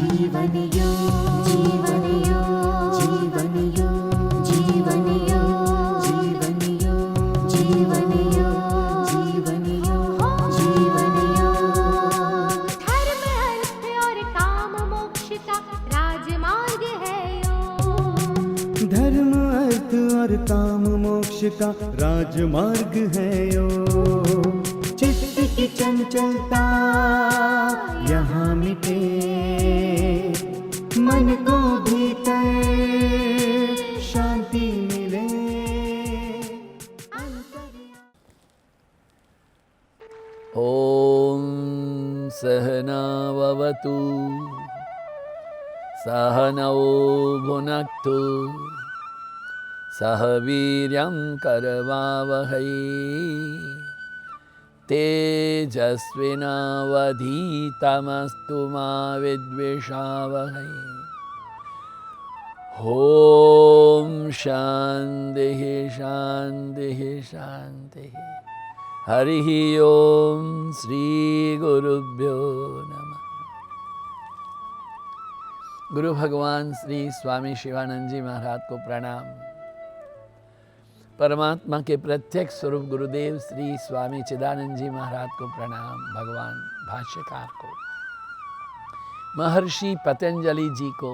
जीवन योग, जीवन योग, जीवन योग, जीवन योग, जीवन योग, जीवन योग, जीवन योग, जीवन योग। धर्म अर्थ और काम मोक्ष का राजमार्ग है योग। धर्म अर्थ और काम मोक्ष का राजमार्ग है योग। चित्त की चंचलता यहाँ मिटे, मन को भीतर शांति मिले। ॐ सहनाववतु सहनौ भुनक्तु सह वीर्यं करवावहै तेजस्विनावधीतमस्तु मा विद्विषावहै। ॐ शान्तिः शान्तिः शान्तिः। हरिः ओम श्री गुरुभ्यो नमः। गुरु भगवान श्री स्वामी शिवानंद जी महाराज को प्रणाम। परमात्मा के प्रत्यक्ष स्वरूप गुरुदेव श्री स्वामी चिदानंद जी महाराज को प्रणाम। भगवान भाष्यकार को, महर्षि पतंजलि जी को,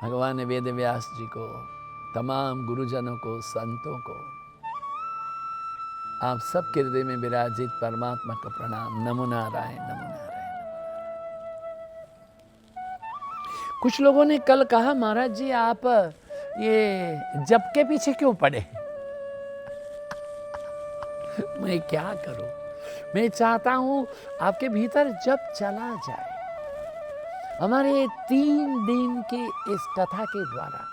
भगवान वेद व्यास जी को, तमाम गुरुजनों को, संतों को, आप सबके हृदय में विराजित परमात्मा को प्रणाम। नमो नारायण, नमो नारायण। कुछ लोगों ने कल कहा, महाराज जी आप ये जप के पीछे क्यों पड़े? मैं क्या करूं? मैं चाहता हूं आपके भीतर जप चला जाए। हमारे 3 दिन की इस कथा के द्वारा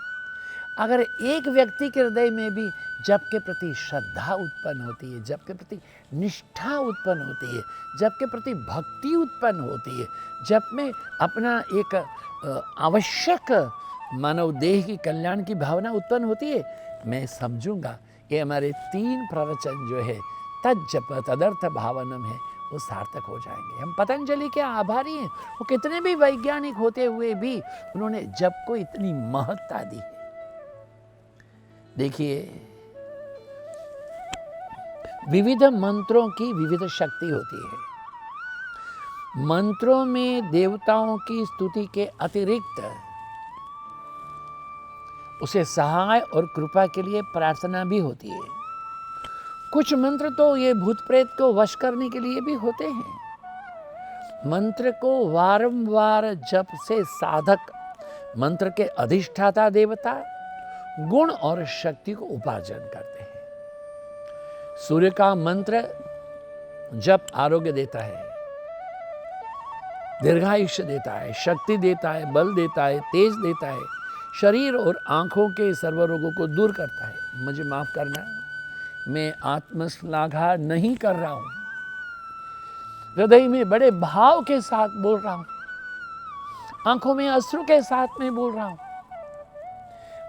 अगर एक व्यक्ति के हृदय में भी जप के प्रति श्रद्धा उत्पन्न होती है, जप के प्रति निष्ठा उत्पन्न होती है, जप के प्रति भक्ति उत्पन्न होती है, जप में अपना एक आवश्यक मानव देह की कल्याण की भावना उत्पन्न होती है, मैं समझूंगा कि हमारे 3 प्रवचन जो है तज्जप तदर्थ भावनम है, वो सार्थक हो जाएंगे। हम पतंजलि के आभारी हैं। वो कितने भी वैज्ञानिक होते हुए भी उन्होंने जप को इतनी महत्ता दी है। देखिए, विविध मंत्रों की विविध शक्ति होती है। मंत्रों में देवताओं की स्तुति के अतिरिक्त उसे सहाय और कृपा के लिए प्रार्थना भी होती है। कुछ मंत्र तो ये भूत प्रेत को वश करने के लिए भी होते हैं। मंत्र को वारंवार जप से साधक मंत्र के अधिष्ठाता देवता गुण और शक्ति को उपार्जन करते हैं। सूर्य का मंत्र जप आरोग्य देता है, दीर्घायुष्य देता है, शक्ति देता है, बल देता है, तेज देता है, शरीर और आंखों के सर्व रोगों को दूर करता है। मुझे माफ करना, मैं आत्मश्लाघा नहीं कर रहा हूं, हृदय में बड़े भाव के साथ बोल रहा हूं, आंखों में अश्रु के साथ में बोल रहा हूं।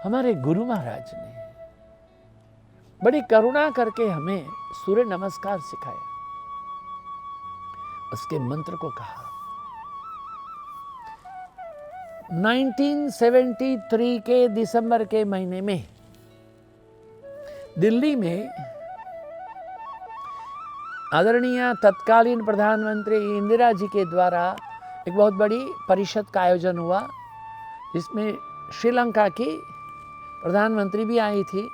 हमारे गुरु महाराज ने बड़ी करुणा करके हमें सूर्य नमस्कार सिखाया। उसके मंत्र को कहा। 1973 के दिसंबर के महीने में दिल्ली में आदरणीय तत्कालीन प्रधानमंत्री इंदिरा जी के द्वारा एक बहुत बड़ी परिषद का आयोजन हुआ, जिसमें श्रीलंका की प्रधानमंत्री भी आई थी,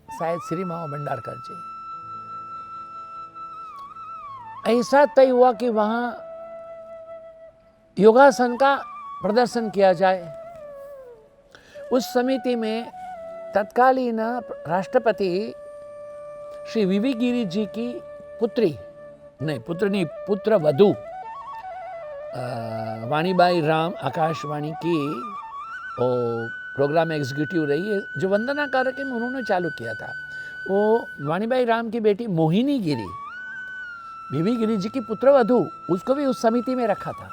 शायद श्री माओ भंडारकर जी। ऐसा तय हुआ कि वहां योगासन का प्रदर्शन किया जाए। उस समिति में तत्कालीन राष्ट्रपति श्री वीवी गिरी जी की पुत्र वधु वाणीबाई राम आकाशवाणी की वो प्रोग्राम एग्जीक्यूटिव रही है, जो वंदना कार्यक्रम उन्होंने चालू किया था। वो वाणीबाई राम की बेटी मोहिनी गिरी, वीवी गिरी जी की पुत्र वधु, उसको भी उस समिति में रखा था।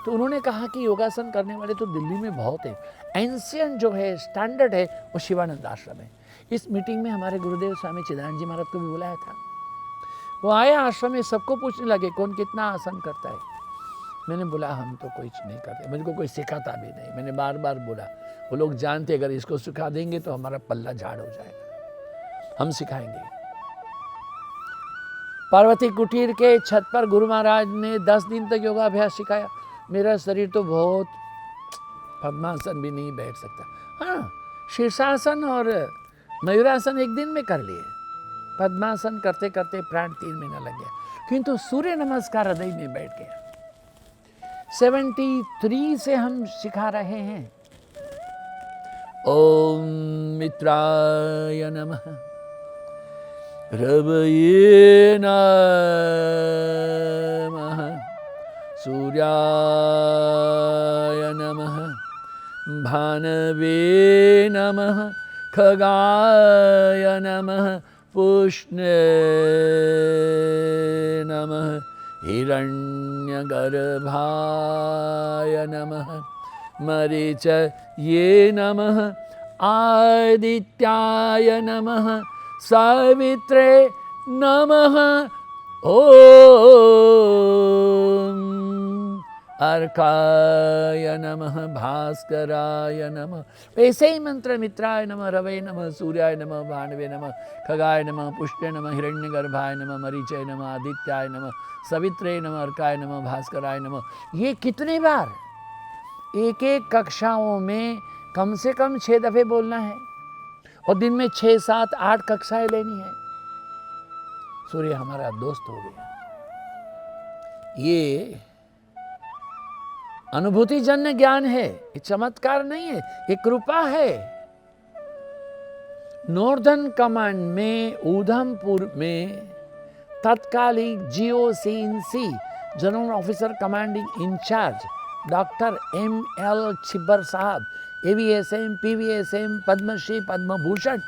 तो उन्होंने कहा कि योगासन करने वाले तो दिल्ली में बहुत है, एंशियंट जो है, स्टैंडर्ड है, वो शिवानंद आश्रम है। इस मीटिंग में हमारे गुरुदेव स्वामी चिदानंद जी महाराज को भी बुलाया था। वो आए आश्रम में, सबको पूछने लगे कौन कितना आसन करता है। मैंने बोला हम तो कुछ नहीं करते, मुझको कोई सिखाता भी नहीं। मैंने बार बार बोला, वो लोग जानते अगर इसको सिखा देंगे तो हमारा पल्ला झाड़ हो जाएगा, हम सिखाएंगे। पार्वती कुटीर के छत पर गुरु महाराज ने 10 दिन तक योगाभ्यास सिखाया। मेरा शरीर तो बहुत, पद्मासन भी नहीं बैठ सकता। हाँ, शीर्षासन और मयूरासन एक दिन में कर लिए, पद्मासन करते करते प्राण 3 महीना लग गया, किंतु सूर्य नमस्कार हृदय में बैठ गया। 73 से हम सिखा रहे हैं। ओम मित्राय नमः, रवये नमः, सूर्याय नमः, भानवे नमः, खगाय नमः, पुष्णे नमः, हिरण्यगर्भाय नमः, मरीचये नमः, आदित्याय नमः, सावित्रे नमः, ओम अर्काय नमः, भास्कराय नमः। ऐसे ही मंत्र मित्राय नमः, रवये नमः, सूर्याय नमः, भानवे नमः, खगाय नमः, पुष्टे नमः, हिरण्यगर्भाय नमः, मरीचय नमः, आदित्याय नमः, सवित्रे नमः, अर्काय नमः, भास्कराय नमः। ये कितने बार एक एक कक्षाओं में कम से कम 6 दफे बोलना है और दिन में 6, 7, 8 कक्षाएं लेनी है। सूर्य हमारा दोस्त हो गया। ये अनुभूतिजन्य ज्ञान है, ये चमत्कार नहीं है, ये कृपा है। नॉर्दर्न कमांड में उधमपुर में तत्कालीन GOCINC general officer commanding incharge doctor ML Chhibber साहब, AVSM, PVSM, पद्मश्री, पद्म भूषण,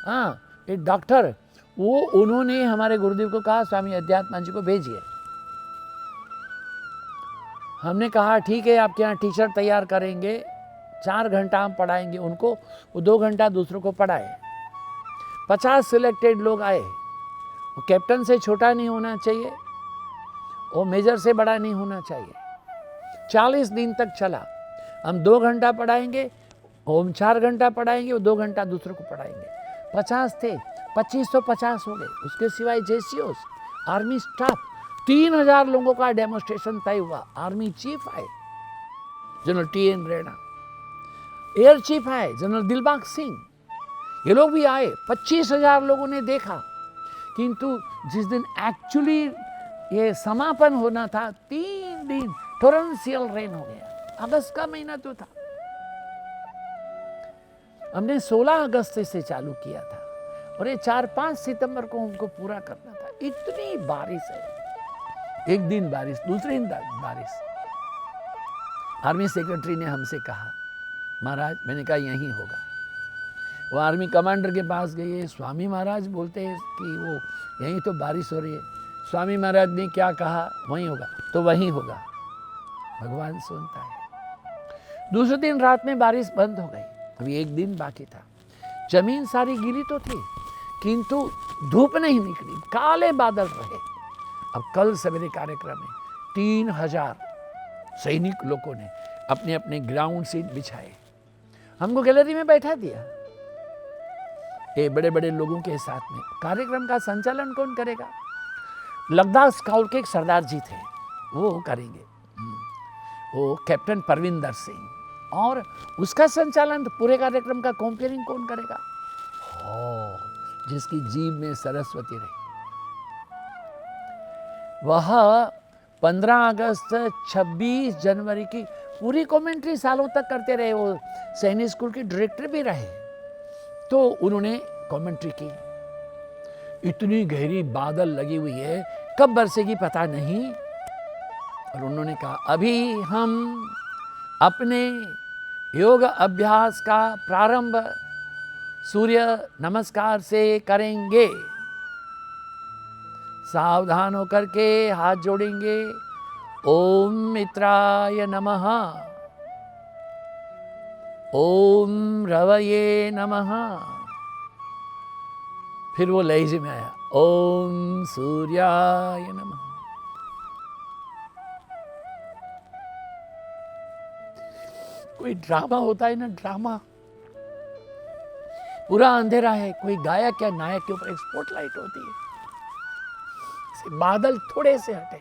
हाँ, ये डॉक्टर, वो उन्होंने हमारे गुरुदेव को कहा स्वामी अध्यात्म जी को भेजिए। हमने कहा ठीक है, आपके यहाँ टीचर तैयार करेंगे, 4 घंटा हम पढ़ाएंगे उनको, वो 2 घंटा दूसरों को पढ़ाए। 50 सिलेक्टेड लोग आए। वो कैप्टन से छोटा नहीं होना चाहिए, वो मेजर से बड़ा नहीं होना चाहिए। 40 दिन तक चला। हम 2 घंटा पढ़ाएंगे, हम 4 घंटा पढ़ाएंगे, वो 2 घंटा दूसरों को पढ़ाएंगे। 50 थे, 2550 हो गए। उसके सिवाय JCOs, आर्मी स्टाफ, 3000 लोगों का डेमोन्स्ट्रेशन तय हुआ। आर्मी चीफ आए general TN Rena, air chief आए जनरल दिलबाग सिंह, ये लोग भी आए। 25,000 लोगों ने देखा। किंतु जिस दिन एक्चुअली ये समापन होना था, 3 दिन टोरेंशियल रेन हो गया। अगस्त का महीना तो था। हमने 16 अगस्त से चालू किया था और ये 4-5 सितंबर को हमको पूरा करना था। इतनी बारिश है, एक दिन बारिश, दूसरे दिन बारिश। आर्मी सेक्रेटरी ने हमसे कहा महाराज, मैंने कहा यहीं होगा। वो आर्मी कमांडर के पास गए, स्वामी महाराज बोलते हैं कि वो यहीं तो बारिश हो रही है। स्वामी महाराज ने क्या कहा, वहीं होगा, तो वहीं होगा। भगवान सुनता है। दूसरे दिन रात में बारिश बंद हो गई। अभी एक दिन बाकी था। जमीन सारी गीली तो थी, किंतु धूप नहीं निकली, काले बादल रहे। अब कल सवेरे कार्यक्रम में 3000 सैनिक लोगों ने अपने अपने ग्राउंड सीट बिछाए, हमको गैलरी में बैठा दिया। ये बड़े बड़े लोगों के साथ में कार्यक्रम का संचालन कौन करेगा? लद्दाख स्काउट के एक सरदार जी थे, वो करेंगे, वो कैप्टन परविंदर सिंह। और उसका संचालन पूरे कार्यक्रम का कॉम्पेयरिंग कौन करेगा? जिसकी जीभ में सरस्वती रही। वह 15 अगस्त 26 जनवरी की पूरी कमेंट्री सालों तक करते रहे। वो सैनिक स्कूल के डायरेक्टर भी रहे, तो उन्होंने कमेंट्री की। इतनी गहरी बादल लगी हुई है, कब बरसेगी पता नहीं। और उन्होंने कहा अभी हम अपने योग अभ्यास का प्रारंभ सूर्य नमस्कार से करेंगे। सावधान होकर के हाथ जोड़ेंगे। ओम मित्राय नमः, ओम रवये नमः। फिर वो लहजे में आया, ओम सूर्याय नमः। कोई ड्रामा होता है ना, ड्रामा, पूरा अंधेरा है, कोई गायक या नायक के ऊपर एक स्पॉटलाइट होती है, बादल थोड़े से हटे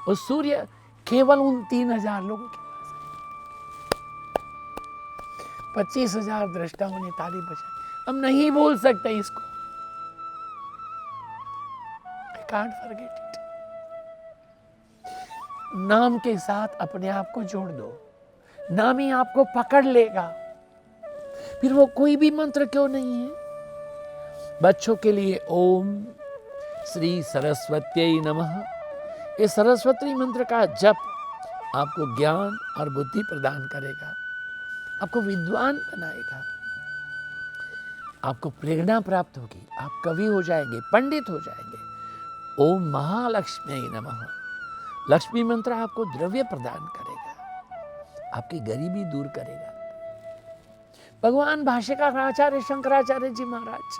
और सूर्य केवल उन 3000 लोगों के पास, 25,000 दृष्टाओं ने ताली बजाई। हम नहीं भूल सकते इसको। I can't forget it। नाम के साथ अपने आप को जोड़ दो, नाम ही आपको पकड़ लेगा। फिर वो कोई भी मंत्र क्यों नहीं है। बच्चों के लिए ओम श्री सरस्वत्यै नमः, ये सरस्वती मंत्र का जप आपको ज्ञान और बुद्धि प्रदान करेगा, आपको विद्वान बनाएगा, आपको प्रेरणा प्राप्त होगी, आप कवि हो जाएंगे, पंडित हो जाएंगे। ओम महालक्ष्मी नमः, लक्ष्मी मंत्र आपको द्रव्य प्रदान करेगा, आपकी गरीबी दूर करेगा। भगवान भाष्यकार आचार्य शंकराचार्य जी महाराज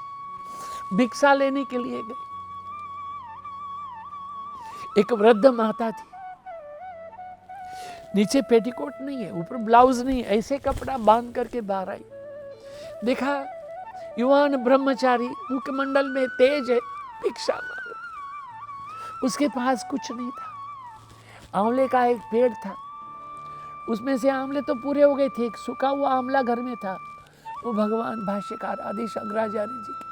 भिक्षा लेने के लिए गए। एक वृद्ध माता थी, नीचे पेटीकोट नहीं है, ऊपर ब्लाउज नहीं है, ऐसे कपड़ा बांध करके बाहर आई। देखा युवान ब्रह्मचारी मुखमंडल में तेज है, भिक्षा मांग। उसके पास कुछ नहीं था। आंवले का एक पेड़ था, उसमें से आंवले तो पूरे हो गए थे, एक सूखा हुआ आंवला घर में था। वो भगवान भाष्यकार आदि शंकराचार्य जी के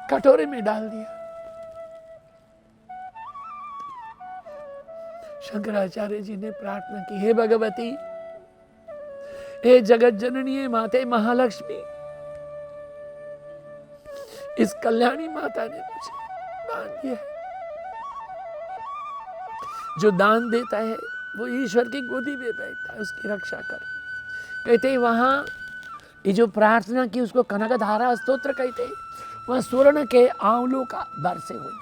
कटोरे में डाल दिया। शंकराचार्य जी ने प्रार्थना की, हे भगवती, हे जगत जननी माते महालक्ष्मी, इस कल्याणी माता ने मुझे दान दिया है। जो दान देता है वो ईश्वर की गोदी में बैठता है, उसकी रक्षा कर। कहते हैं वहां ये जो प्रार्थना की उसको कनकधारा स्तोत्र कहते हैं। वहां स्वर्ण के आंवलों का बरसे हुई,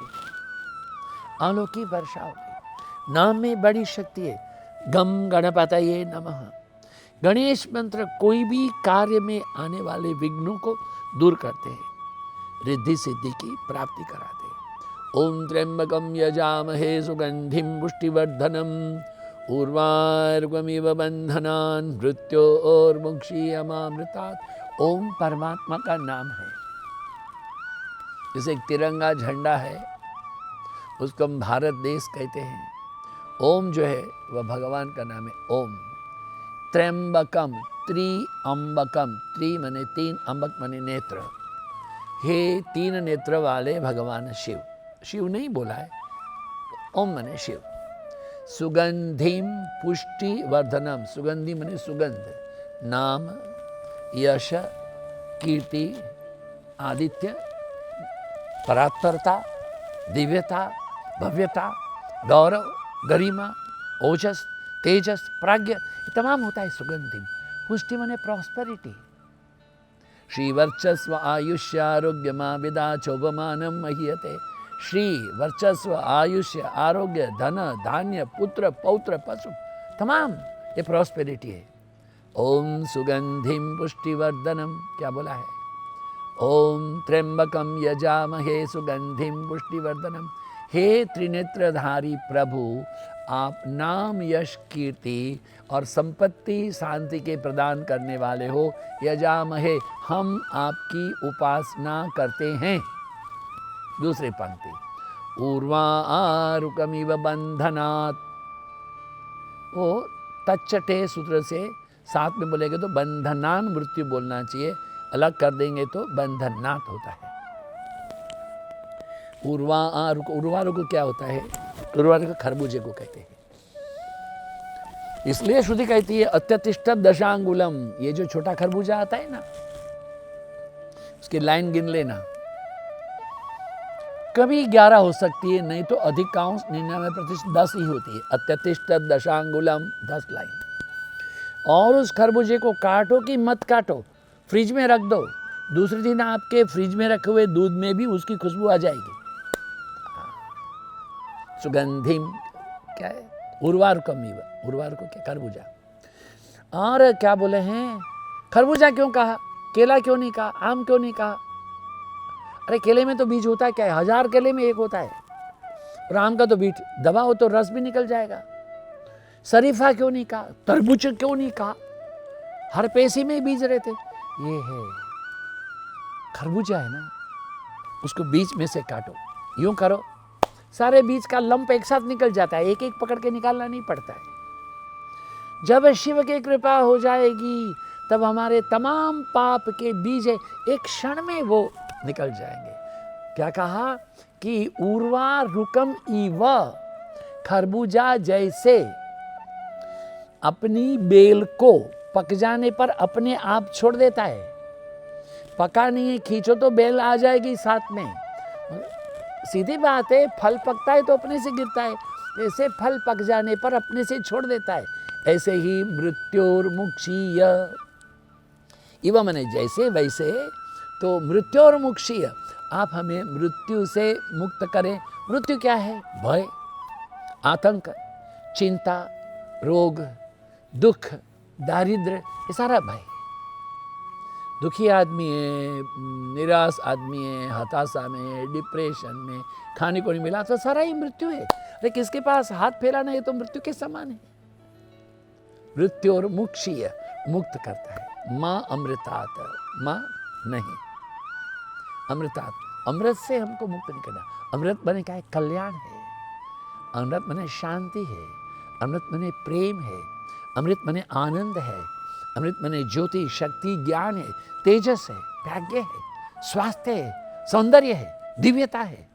आंवलों की वर्षा हो गई। नाम में बड़ी शक्ति है। गम गणपतये नमः, गणेश मंत्र कोई भी कार्य में आने वाले विघ्नों को दूर करते हैं, रिद्धि सिद्धि की प्राप्ति कराते हैं। ओम त्र्यंबकम यजामहे सुगंधिम पुष्टिवर्धनम उर्वारुकमिव बंधनान् मृत्योर्मुक्षीयमामृतात्। ओम परमात्मा का नाम है। जैसे एक तिरंगा झंडा है, उसको हम भारत देश कहते हैं। ओम जो है वह भगवान का नाम है। ओम त्र्यंबकम, त्रिअंबकम, त्रि मने तीन, अंबक मने नेत्र। हे तीन नेत्र वाले भगवान शिव, शिव नहीं बोला है, ओम मने शिव। सुगंधिम पुष्टि वर्धनम, सुगंधि मने सुगंध, नाम, यश, कीर्ति, आदित्य, परात्परता, दिव्यता, भव्यता, गौरव, गरिमा, ओजस, तेजस, प्राज्ञ, ये तमाम होता है सुगंधिम। पुष्टि मने प्रॉस्पेरिटी। श्री वर्चस्व आयुष्य आरोग्य मां विदा चौबमानम महीयते। श्री वर्चस्व आयुष्य आरोग्य धन धान्य पुत्र पौत्र पशु, तमाम ये प्रॉस्पेरिटी है। ओम सुगंधिम पुष्टिवर्धनम, क्या बोला है? ओम त्र्यंबकम यजामहे सुगंधिम पुष्टिवर्धनम। हे त्रिनेत्रधारी प्रभु, आप नाम, यश, कीर्ति और संपत्ति शांति के प्रदान करने वाले हो। यजामहे, हम आपकी उपासना करते हैं। दूसरी पंक्ति, उर्वारुकमिव बंधनात्। वो तच्चटे सूत्र से साथ में बोलेंगे तो बंधनान मृत्यु बोलना चाहिए, अलग कर देंगे तो बंधनात् होता है। उर्वारुक, उर्वारुक क्या होता है? उर्वारुक खरबूजे को कहते हैं। इसलिए श्रुति कहती है अत्यतिष्ठ दशांगुलम। ये जो छोटा खरबूजा आता है ना, उसकी लाइन गिन लेना, कभी 11 हो सकती है, नहीं तो अधिकांश 99% 10 ही होती है। अत्यतिष्ठ दशांगुलम, 10 लाइन। और उस खरबूजे को काटो कि मत काटो, फ्रिज में रख दो, दूसरे दिन आपके फ्रिज में रखे हुए दूध में भी उसकी खुशबू आ जाएगी। सुगंधिम क्या है? उर्वारुकमिव, उर्वारुक क्या? खरबूजा। और क्या बोले हैं? खरबूजा क्यों कहा? केला क्यों नहीं कहा? आम क्यों नहीं कहा? अरे केले में तो बीज होता है, क्या है? 1000 केले में एक होता है। और आम का तो बीज दबा हो तो रस भी निकल जाएगा। शरीफा क्यों नहीं कहा, तरबूज क्यों नहीं कहा, हर पेशी में बीज रहते। ये है खरबूजा है ना, उसको बीच में से काटो, यूं करो, सारे बीज का लंप एक साथ निकल जाता है, एक एक पकड़ के निकालना नहीं पड़ता है। जब शिव की कृपा हो जाएगी तब हमारे तमाम पाप के बीज एक क्षण में वो निकल जाएंगे। क्या कहा कि उर्वा रुकम इव, खरबूजा जैसे अपनी बेल को पक जाने पर अपने आप छोड़ देता है, पका नहीं है, खींचो तो बेल आ जाएगी साथ में। सीधी बात है, फल पकता है तो अपने से गिरता है, ऐसे फल पक जाने पर अपने से छोड़ देता है। ऐसे ही मृत्योर्मुक्षीय, इव मने जैसे वैसे, तो मृत्योर्मुक्षीय, आप हमें मृत्यु से मुक्त करें। मृत्यु क्या है? भय, आतंक, चिंता, रोग, दुख, दारिद्र्य, ये सारा भय। दुखी आदमी है, निराश आदमी है, हताशा में, डिप्रेशन में, खाने को नहीं मिला तो सारा ही मृत्यु है। अरे किसके पास हाथ फैलाना है तो मृत्यु के समान है। मृत्यु और मुक्षीय, मुक्त करता है। माँ अमृतात, माँ नहीं, अमृतात, अमृत से हमको मुक्त नहीं करना। अमृत बने क्या है? कल्याण है। अमृत बने शांति है, अमृत बने प्रेम है, अमृत बने आनंद है, अमृत बने ज्योति, शक्ति, ज्ञान है, तेजस है, भाग्य है, स्वास्थ्य है, सौंदर्य है, दिव्यता है,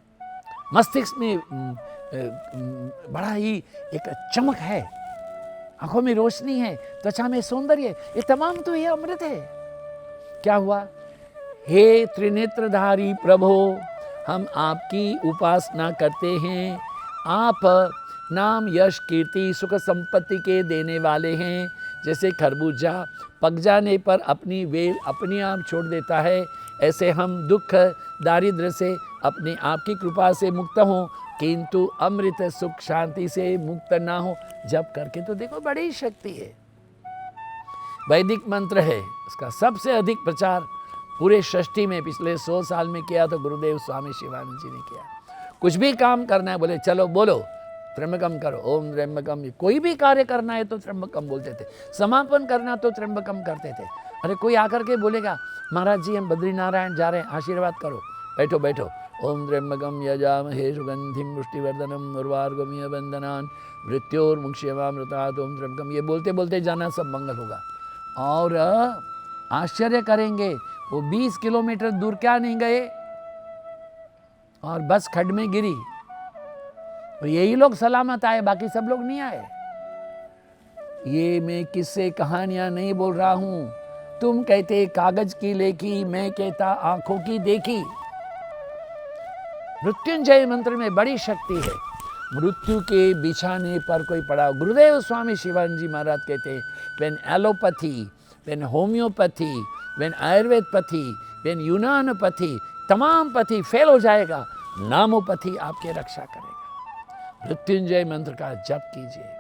मस्तिष्क में बड़ा ही एक चमक है, आंखों में रोशनी है, त्वचा में सौंदर्य है, ये तमाम तो ये अमृत है। क्या हुआ? हे त्रिनेत्रधारी प्रभो, हम आपकी उपासना करते हैं, आप नाम, यश, कीर्ति, सुख, संपत्ति के देने वाले हैं। जैसे खरबूजा पक जाने पर अपनी बेल अपने आप छोड़ देता है, ऐसे हम दुख दारिद्र्य से अपने आप की कृपा से मुक्त हों, किंतु अमृत सुख शांति से मुक्त ना हो। जप करके तो देखो, बड़ी शक्ति है। वैदिक मंत्र है, इसका सबसे अधिक प्रचार पूरे सृष्टि में पिछले 100 साल में किया तो गुरुदेव स्वामी शिवानंद जी ने किया। कुछ भी काम करना है, बोले चलो बोलो, त्र्यंबकम करो, ओम त्र्यंबकम। कोई भी कार्य करना है तो त्र्यंबकम बोलते थे, समापन करना तो त्र्यंबकम करते थे। अरे कोई आकर के बोलेगा, महाराज जी हम बद्रीनारायण जा रहे हैं, आशीर्वाद करो, बैठो बैठो, ओम त्र्यंबकम यजामहे सुगंधिम पुष्टिवर्धनम उर्वारुकमिव बंधनान् मृत्योर्मुक्षीयमामृतात् ओम त्र्यंबकम, ये बोलते बोलते जाना, सब मंगल होगा। और आश्चर्य करेंगे, वो 20 किलोमीटर दूर क्या नहीं गए और बस खड्ड में गिरी, तो यही लोग सलामत आए, बाकी सब लोग नहीं आए। ये मैं किससे कहानियां नहीं बोल रहा हूं। तुम कहते कागज की लेखी, मैं कहता आंखों की देखी। मृत्युंजय मंत्र में बड़ी शक्ति है। मृत्यु के बिछाने पर कोई पड़ा, गुरुदेव स्वामी शिवानंद जी महाराज कहते हैं, when allopathy, when homeopathy, when आयुर्वेदपैथी, व्हेन यूनानपैथी, तमाम पथी फेल हो जाएगा, नामोपैथी आपके रक्षा करेगा। मृत्युंजय मंत्र का जप कीजिए।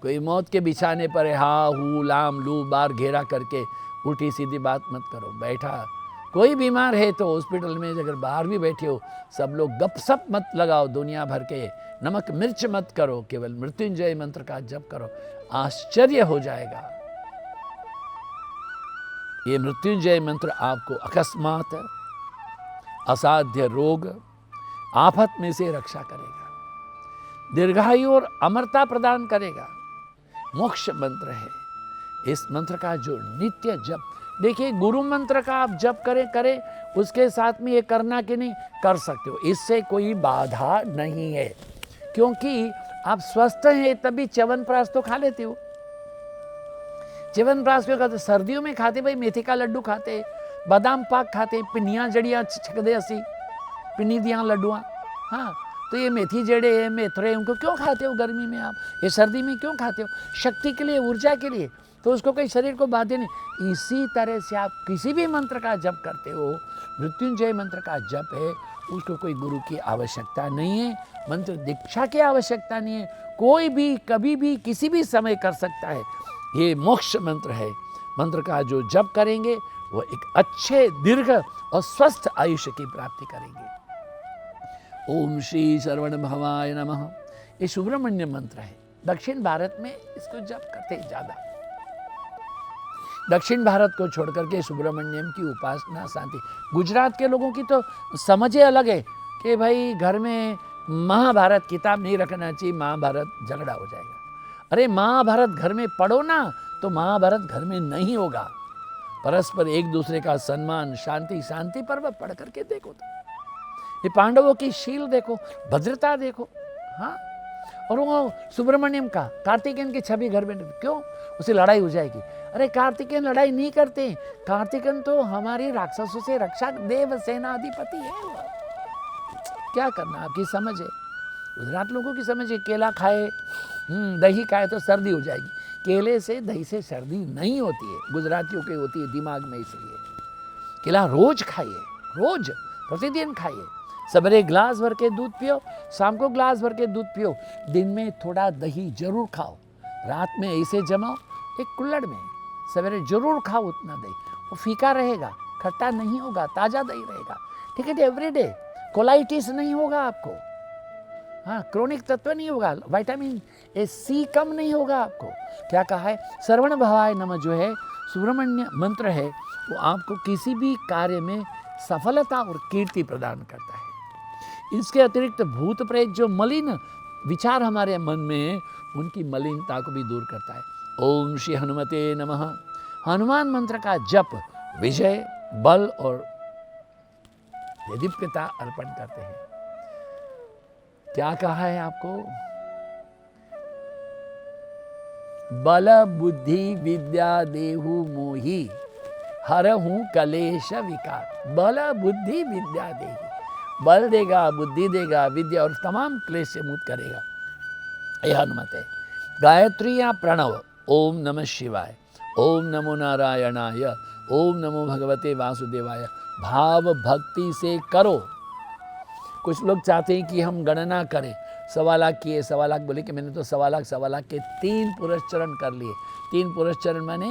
कोई मौत के बिछाने पर हा हू लाम लू बार घेरा करके उल्टी सीधी बात मत करो। बैठा कोई बीमार है तो हॉस्पिटल में अगर बाहर भी बैठे हो, सब लोग गपशप मत लगाओ, दुनिया भर के नमक मिर्च मत करो, केवल मृत्युंजय मंत्र का जप करो, आश्चर्य हो जाएगा। ये मृत्युंजय मंत्र आपको अकस्मात असाध्य रोग आफत में से रक्षा करेगा, दीर्घायु और अमरता प्रदान करेगा। मोक्ष मंत्र है। इस मंत्र का जो नित्य जप, देखिए गुरु मंत्र का आप जप करें, उसके साथ में ये करना कि नहीं कर सकते हो, इससे कोई बाधा नहीं है, क्योंकि आप स्वस्थ हैं तभी च्यवनप्राश तो खा लेते हो। च्यवनप्राश क्यों खाते? सर्दियों में खाते भाई, मेथी का लड्डू खाते, बादाम पाक खाते, पिनिया जड़ियाँ छकदे असी पिनी दिया लड्डुआ। हाँ, तो ये मेथी जड़े है, मेथरे, उनको क्यों खाते हो गर्मी में आप? ये सर्दी में क्यों खाते हो? शक्ति के लिए, ऊर्जा के लिए, तो उसको कोई शरीर को बाधे नहीं। इसी तरह से आप किसी भी मंत्र का जप करते हो, मृत्युंजय मंत्र का जप है, उसको कोई गुरु की आवश्यकता नहीं है, मंत्र दीक्षा की आवश्यकता नहीं है, कोई भी कभी भी किसी भी समय कर सकता है। ये मोक्ष मंत्र है। मंत्र का जो जप करेंगे वो एक अच्छे दीर्घ और स्वस्थ आयुष्य की प्राप्ति करेंगे। ओम श्री श्रवण भवाय नमः। ये सुब्रह्मण्य मंत्र है। दक्षिण भारत में इसको जप करते ज़्यादा। दक्षिण भारत को छोड़कर के सुब्रमण्यम की उपासना शांति। गुजरात के लोगों की तो समझ ही अलग है कि भाई घर में महाभारत किताब नहीं रखना चाहिए, महाभारत झगड़ा हो जाएगा। अरे महाभारत घर में पढ़ो ना तो महाभारत घर में नहीं होगा। परस्पर एक दूसरे का सम्मान, शांति, शांति पर्व पढ़ करके देखो तो ये पांडवों की शील देखो, भद्रता देखो। हाँ, और वो सुब्रमण्यम का कार्तिकेयन की छवि घर में, क्यों? उसे लड़ाई हो जाएगी। अरे कार्तिकेयन लड़ाई नहीं करते, कार्तिकेयन तो हमारी राक्षसों से रक्षा, देव सेनाधिपति है वो। क्या करना, आपकी समझ है। गुजरात लोगों की समझ है, केला खाए दही खाए तो सर्दी हो जाएगी। केले से दही से सर्दी नहीं होती है, गुजरातियों की होती है दिमाग में। इसलिए केला रोज खाइए, रोज प्रतिदिन खाइए। सवेरे ग्लास भर के दूध पियो, शाम को ग्लास भर के दूध पियो, दिन में थोड़ा दही जरूर खाओ, रात में ऐसे जमाओ एक कुल्हड़ में, सवेरे जरूर खाओ उतना दही। वो फीका रहेगा, खट्टा नहीं होगा, ताज़ा दही रहेगा। ठीक है, एवरीडे कोलाइटिस नहीं होगा आपको। हाँ, क्रोनिक तत्व नहीं होगा, विटामिन ए सी कम नहीं होगा आपको। क्या कहा है? श्रवण भवाय नमः जो है सुब्रमण्य मंत्र है, वो आपको किसी भी कार्य में सफलता और कीर्ति प्रदान करता है। इसके अतिरिक्त भूत प्रेत जो मलिन विचार हमारे मन में है, उनकी मलिनता को भी दूर करता है। ओम श्री हनुमते नमः। हनुमान मंत्र का जप विजय, बल और दिव्यता अर्पण करते हैं। क्या कहा है आपको? बल बुद्धि विद्या देहु मोहि हरहूं कलेश विकार। बल बुद्धि विद्या देही, बल देगा, बुद्धि देगा, विद्या और तमाम क्लेश से मुक्त करेगा। यह हनुमत है। गायत्री या प्रणव, ओम नमः शिवाय, ओम नमो नारायणाय, ओम नमो भगवते वासुदेवाय, भाव भक्ति से करो। कुछ लोग चाहते हैं कि हम गणना करें, 1.25 लाख किए, 1.25 लाख बोले कि मैंने तो 1.25 लाख के 3 पुरस्चरण कर लिए। 3 पुरस्चरण माने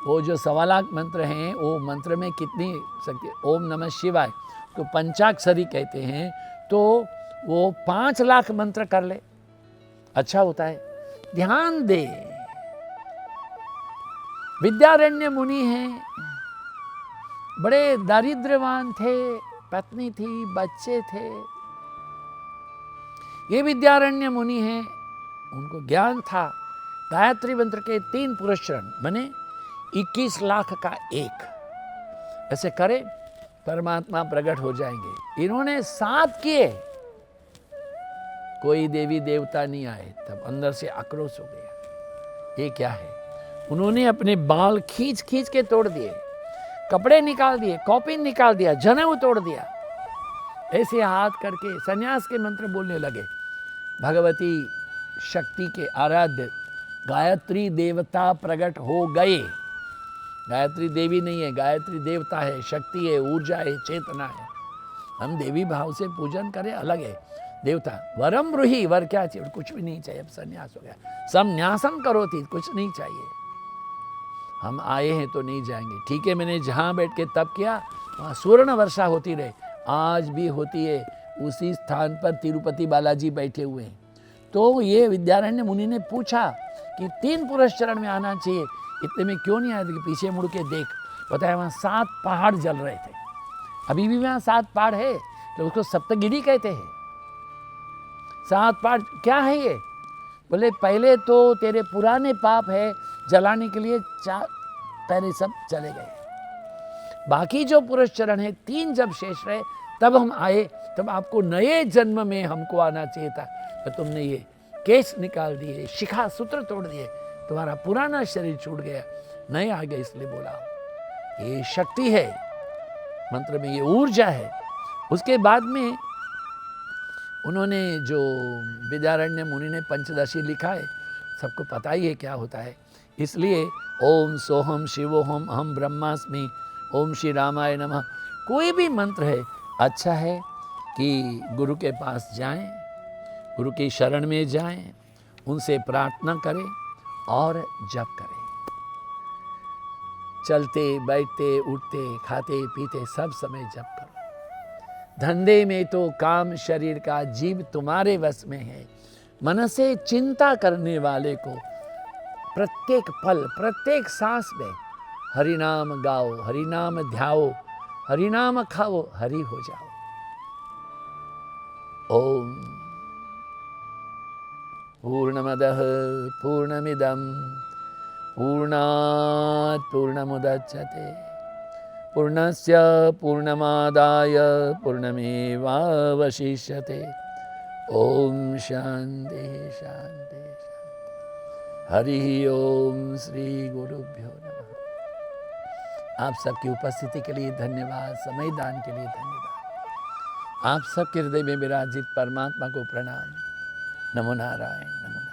वो जो 1.25 लाख मंत्र हैं, वो मंत्र में कितनी शक्ति? ओम नमः शिवाय तो पंचाक्षरी कहते हैं, तो वो 5 लाख मंत्र कर ले, अच्छा होता है। ध्यान दे, विद्यारण्य मुनि हैं, बड़े दारिद्र्यवान थे, पत्नी थी, बच्चे थे। ये विद्यारण्य मुनि हैं, उनको ज्ञान था। गायत्री मंत्र के 3 पुरस्चरण बने 21 लाख का 1, ऐसे करे परमात्मा प्रकट हो जाएंगे। इन्होंने 7 किए, कोई देवी देवता नहीं आए, तब अंदर से आक्रोश हो गया। ये क्या है? उन्होंने अपने बाल खींच खींच के तोड़ दिए, कपड़े निकाल दिए, कॉपी निकाल दिया, जनेऊ तोड़ दिया। ऐसे हाथ करके सन्यास के मंत्र बोलने लगे। भगवती शक्ति के आराध्य गायत्री देवता प्रकट हो गए। गायत्री देवी नहीं है, गायत्री देवता है, शक्ति है, ऊर्जा है, चेतना है। हम देवी भाव से पूजन करें अलग है। देवता वरम ब्रूहि, वर क्या चाहिए? कुछ भी नहीं चाहिए, अब सन्यास हो गया। संन्यासम करो थी, कुछ नहीं चाहिए। हम आए हैं तो नहीं जाएंगे। ठीक है, मैंने जहाँ बैठ के तप किया वहाँ स्वर्ण वर्षा होती रहे, आज भी होती है। उसी स्थान पर तिरुपति बालाजी बैठे हुए हैं। तो ये विद्यारण्य मुनि ने पूछा कि 3 पुरस्चरण में आना चाहिए, इतने में क्यों नहीं आया? कि पीछे मुड़ के देख, बताया वहाँ 7 पहाड़ जल रहे थे। अभी भी वहाँ 7 पहाड़ है, तो उसको सप्तगिरी कहते हैं। 7 पहाड़ क्या है ये? बोले पहले तो तेरे पुराने पाप है, जलाने के लिए 4 पहले सब चले गए। बाकी जो पुरस्चरण है 3 जब शेष रहे तब हम आए, तब आपको नए जन्म में हमको आना चाहिए था। तो तुमने ये केस निकाल दिए, शिखा सूत्र तोड़ दिए, तुम्हारा पुराना शरीर छूट गया, नए आ गए। इसलिए बोला ये शक्ति है मंत्र में, ये ऊर्जा है। उसके बाद में उन्होंने जो विद्यारण्य मुनि ने पंचदशी लिखा है, सबको पता ही है क्या होता है। इसलिए ओम सोहम शिवोहम अहम ब्रह्मास्मि, ओम श्री रामाय नमः। कोई भी मंत्र है, अच्छा है कि गुरु के पास जाएं, गुरु की शरण में जाएं, उनसे प्रार्थना करें और जप करें। चलते बैठते उठते खाते पीते सब समय जप करो। धंधे में तो काम शरीर का, जीव तुम्हारे वश में है। मन से चिंता करने वाले को प्रत्येक पल प्रत्येक सांस में हरि नाम गाओ, हरि नाम ध्याओ, हरि नाम खाओ, हरि हो जाओ। ओम पूर्णमदः पूर्णमिदं पूर्णात् पूर्णमुदच्यते पूर्णस्य पूर्णमादाय पूर्णमेवावशिष्यते। ओम शांति शांति शांति। हरि ओम श्री गुरुभ्यो नमः। आप सबकी उपस्थिति के लिए धन्यवाद, समय दान के लिए धन्यवाद। आप सबके हृदय में विराजित परमात्मा को प्रणाम। नमो नारायण, नमो